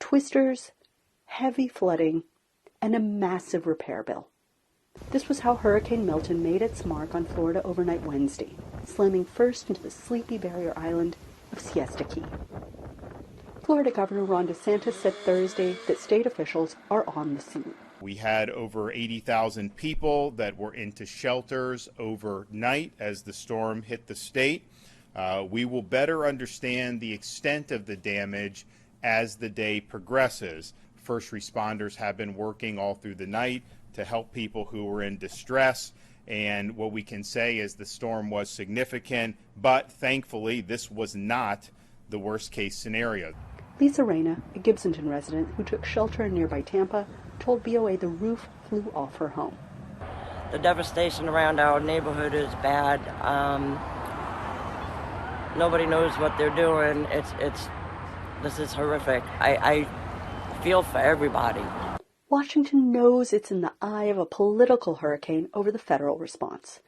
twisters, heavy flooding, and a massive repair bill. This was how Hurricane Milton made its mark on Florida overnight Wednesday, slamming first into the sleepy barrier island of Siesta Key. Florida Governor Ron DeSantis said Thursday that state officials are on the scene. We had over 80,000 people that were into shelters overnight as the storm hit the state. We will better understand the extent of the damage as the day progresses. First responders have been working all through the night to help people who were in distress. And what we can say is the storm was significant, but thankfully this was not the worst case scenario. Lisa Reyna, a Gibsonton resident who took shelter in nearby Tampa, told VOA the roof flew off her home. The devastation around our neighborhood is bad. Nobody knows what they're doing. This is horrific. I feel for everybody. Washington knows it's in the eye of a political hurricane over the federal response.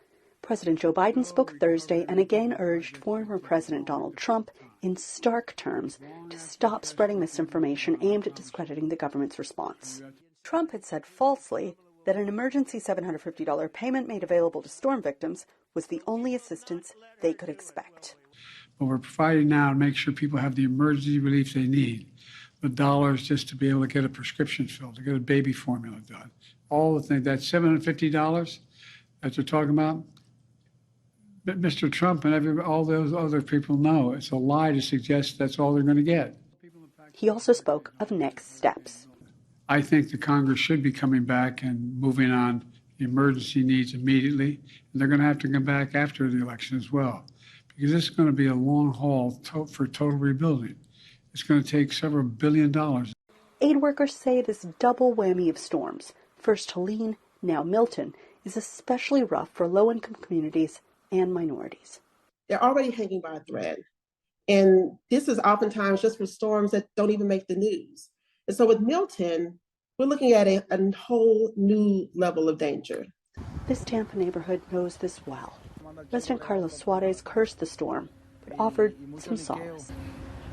President Joe Biden spoke Thursday and again urged former President Donald Trump in stark terms to stop spreading misinformation aimed at discrediting the government's response. Trump had said falsely that an emergency $750 payment made available to storm victims was the only assistance they could expect. What we're providing now to make sure people have the emergency relief they need. The dollars just to be able to get a prescription filled, to get a baby formula done. All the things, that $750 that they're talking about, Mr. Trump and all those other people know it's a lie to suggest that's all they're going to get. He also spoke of next steps. I think the Congress should be coming back and moving on the emergency needs immediately, and they're going to have to come back after the election as well, because this is going to be a long haul for total rebuilding. It's going to take several $1 billion. Aid workers say this double whammy of storms, first Helene, now Milton, is especially rough for low-income communities and minorities. They're already hanging by a thread. And this is oftentimes just for storms that don't even make the news. And so with Milton, we're looking at a whole new level of danger. This Tampa neighborhood knows this well. Resident Carlos Suarez cursed the storm, but offered some solace.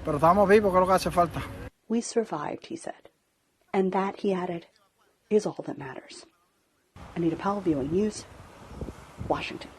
Pero estamos vivos, que es lo que hace falta. We survived, he said. And that, he added, is all that matters. Anita Powell, VOA News, Washington.